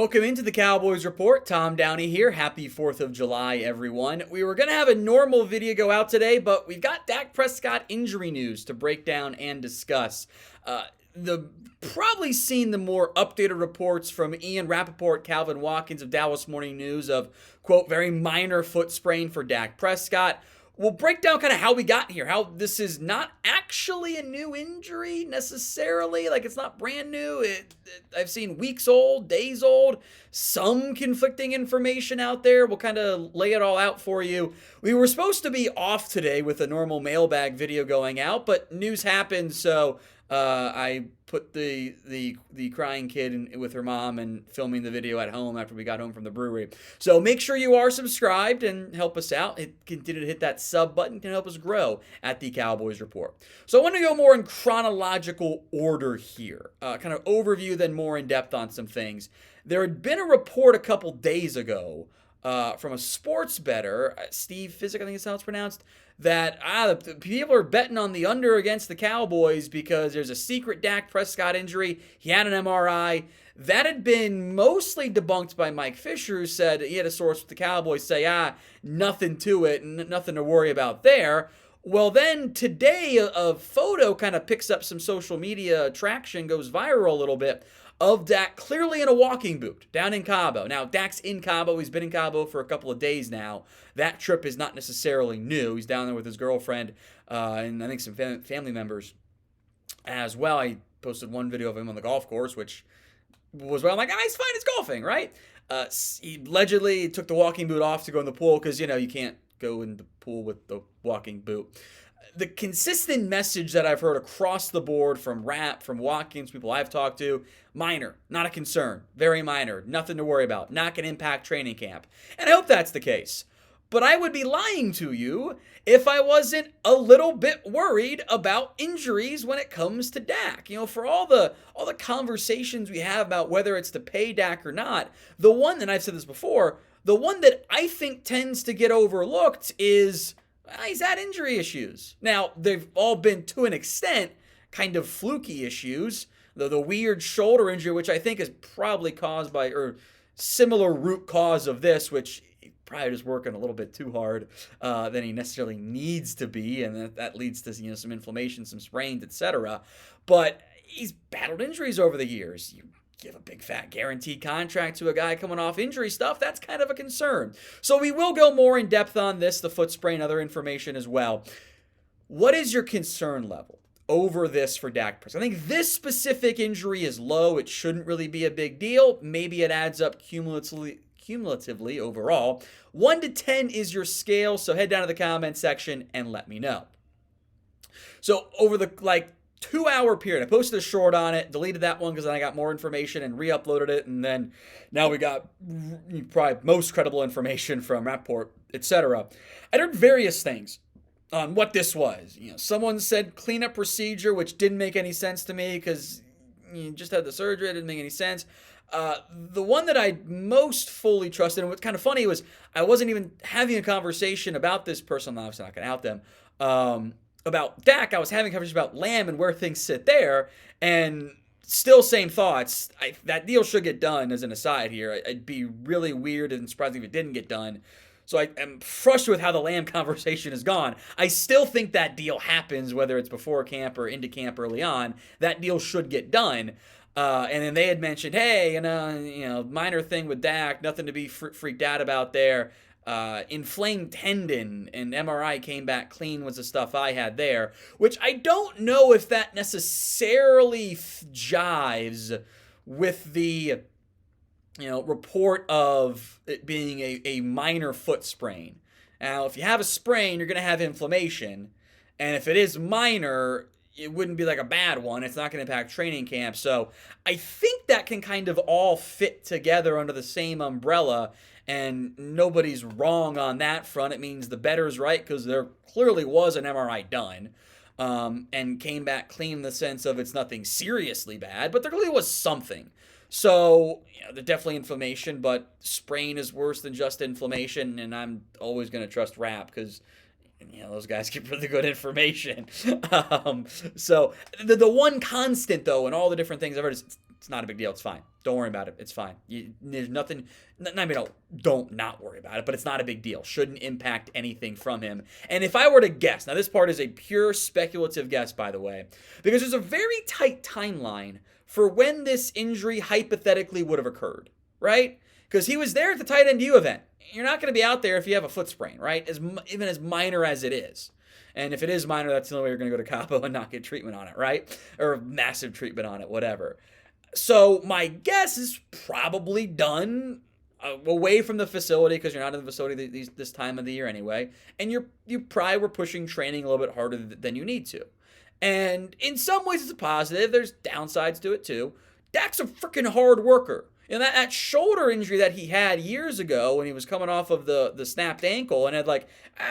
Welcome into the Cowboys Report. Tom Downey here. Happy 4th of July, everyone. We were going to have a normal video go out today, but we've got Dak Prescott injury news to break down and discuss. Probably seen the more updated reports from Ian Rappaport, Calvin Watkins of Dallas Morning News of, quote, very minor foot sprain for Dak Prescott. We'll break down kind of how we got here, how this is not actually a new injury necessarily, like it's not brand new. I've seen weeks old, days old, some conflicting information out there. We'll kind of lay it all out for you. We were supposed to be off today with a normal mailbag video going out, but news happened, so I put the crying kid with her mom and filming the video at home after we got home from the brewery. So make sure you are subscribed and help us out. Continue to hit that sub button to help us grow at the Cowboys Report. So I want to go more in chronological order here. Kind of overview, then more in depth on some things. There had been a report a couple days ago from a sports bettor, Steve Physic, I think is how it's pronounced, that the people are betting on the under against the Cowboys because there's a secret Dak Prescott injury. He had an MRI. That had been mostly debunked by Mike Fisher, who said he had a source with the Cowboys say, nothing to it, nothing to worry about there. Well, then today a photo kind of picks up some social media traction, goes viral a little bit, of Dak clearly in a walking boot down in Cabo. Now, Dak's in Cabo. He's been in Cabo for a couple of days now. That trip is not necessarily new. He's down there with his girlfriend and I think some family members as well. I posted one video of him on the golf course, which was I'm like, he's fine. It's golfing, right? He allegedly took the walking boot off to go in the pool because, you can't go in the pool with the walking boot. The consistent message that I've heard across the board from Rapp, from Watkins, people I've talked to, minor, not a concern, very minor, nothing to worry about, not going to impact training camp. And I hope that's the case. But I would be lying to you if I wasn't a little bit worried about injuries when it comes to Dak. For all the conversations we have about whether it's to pay Dak or not, the one, and I've said this before, the one that I think tends to get overlooked is he's had injury issues. Now, they've all been, to an extent, kind of fluky issues. The weird shoulder injury, which I think is probably caused by, or similar root cause of this, which he probably just working a little bit too hard than he necessarily needs to be, and that leads to some inflammation, some sprains, etc. But he's battled injuries over the years. You give a big fat guaranteed contract to a guy coming off injury stuff, that's kind of a concern. So we will go more in depth on this, the foot sprain, other information as well. What is your concern level over this for Dak Prescott? I think this specific injury is low. It shouldn't really be a big deal. Maybe it adds up cumulatively overall. 1 to 10 is your scale, so head down to the comment section and let me know. So over the 2-hour period. I posted a short on it, deleted that one because then I got more information and re-uploaded it, and then now we got probably most credible information from Rappaport, etc. I heard various things on what this was. Someone said cleanup procedure, which didn't make any sense to me because you just had the surgery. It didn't make any sense. The one that I most fully trusted, and what's kind of funny was I wasn't even having a conversation about this person. I'm obviously not going to out them. About Dak, I was having a conversation about Lamb and where things sit there, and still same thoughts. That deal should get done as an aside here. I'd be really weird and surprising if it didn't get done. So I am frustrated with how the Lamb conversation has gone. I still think that deal happens, whether it's before camp or into camp early on. That deal should get done. And then they had mentioned, hey, minor thing with Dak, nothing to be freaked out about there. Inflamed tendon and MRI came back clean was the stuff I had there, which I don't know if that necessarily jives with the report of it being a minor foot sprain. Now, if you have a sprain, you're going to have inflammation, and if it is minor, it wouldn't be like a bad one. It's not going to impact training camp. So I think that can kind of all fit together under the same umbrella, and nobody's wrong on that front. It means the bettor's right because there clearly was an MRI done and came back clean in the sense of it's nothing seriously bad, but there clearly was something. So, there's definitely inflammation, but sprain is worse than just inflammation, and I'm always going to trust Rapp because those guys give really good information. So the one constant, though, and all the different things I've heard is it's not a big deal. It's fine. Don't worry about it. It's fine. There's nothing. I mean, don't not worry about it, but it's not a big deal. Shouldn't impact anything from him. And if I were to guess, now this part is a pure speculative guess, by the way, because there's a very tight timeline for when this injury hypothetically would have occurred, right? Because he was there at the tight end U event. You're not going to be out there if you have a foot sprain, right? Even as minor as it is. And if it is minor, that's the only way you're going to go to Cabo and not get treatment on it, right? Or massive treatment on it, whatever. So my guess is probably done away from the facility, because you're not in the facility this time of the year anyway. And you probably were pushing training a little bit harder than you need to. And in some ways it's a positive. There's downsides to it too. Dak's a freaking hard worker. And that shoulder injury that he had years ago when he was coming off of the snapped ankle and had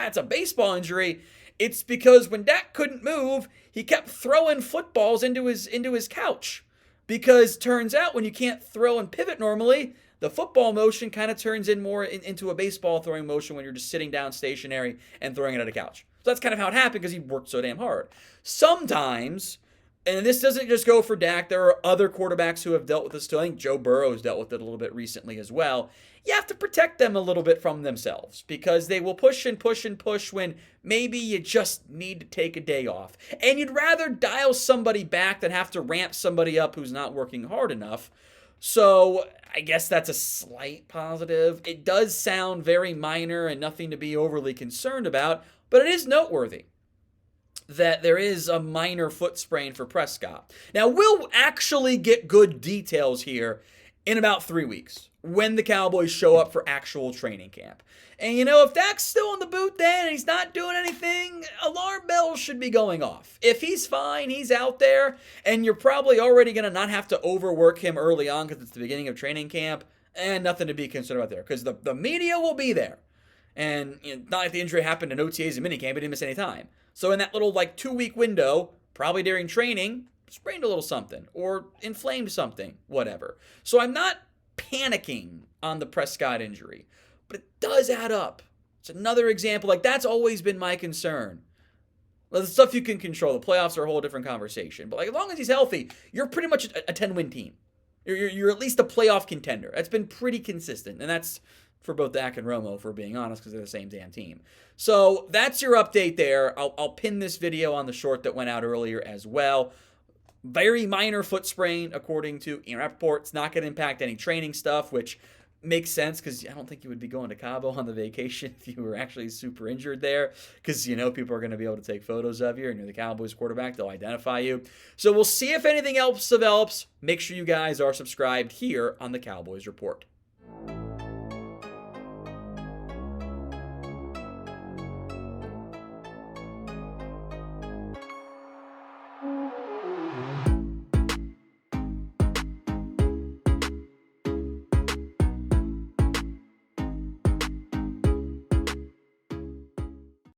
it's a baseball injury. It's because when Dak couldn't move, he kept throwing footballs into his couch. Because turns out when you can't throw and pivot normally, the football motion kind of turns into a baseball throwing motion when you're just sitting down stationary and throwing it at a couch. So that's kind of how it happened, because he worked so damn hard. Sometimes, and this doesn't just go for Dak, there are other quarterbacks who have dealt with this too. I think Joe Burrow's dealt with it a little bit recently as well. You have to protect them a little bit from themselves, because they will push and push and push when maybe you just need to take a day off. And you'd rather dial somebody back than have to ramp somebody up who's not working hard enough. So I guess that's a slight positive. It does sound very minor and nothing to be overly concerned about, but it is noteworthy that there is a minor foot sprain for Prescott. Now, we'll actually get good details here in about 3 weeks, when the Cowboys show up for actual training camp. And if Dak's still in the boot then and he's not doing anything, alarm bells should be going off. If he's fine, he's out there, and you're probably already going to not have to overwork him early on because it's the beginning of training camp, and nothing to be concerned about there, because the media will be there. And not like the injury happened in OTAs and minicamp, he didn't miss any time. So in that little 2-week window, probably during training, sprained a little something or inflamed something, whatever. So I'm not panicking on the Prescott injury, but it does add up. It's another example. That's always been my concern. Well, the stuff you can control, the playoffs are a whole different conversation. But as long as he's healthy, you're pretty much a 10-win team. You're at least a playoff contender. That's been pretty consistent, and that's for both Dak and Romo, for being honest, because they're the same damn team. So that's your update there. I'll pin this video on the short that went out earlier as well. Very minor foot sprain, according to Ian Rappaport. It's not going to impact any training stuff, which makes sense, because I don't think you would be going to Cabo on the vacation if you were actually super injured there, because people are going to be able to take photos of you, and you're the Cowboys quarterback. They'll identify you. So we'll see if anything else develops. Make sure you guys are subscribed here on the Cowboys Report.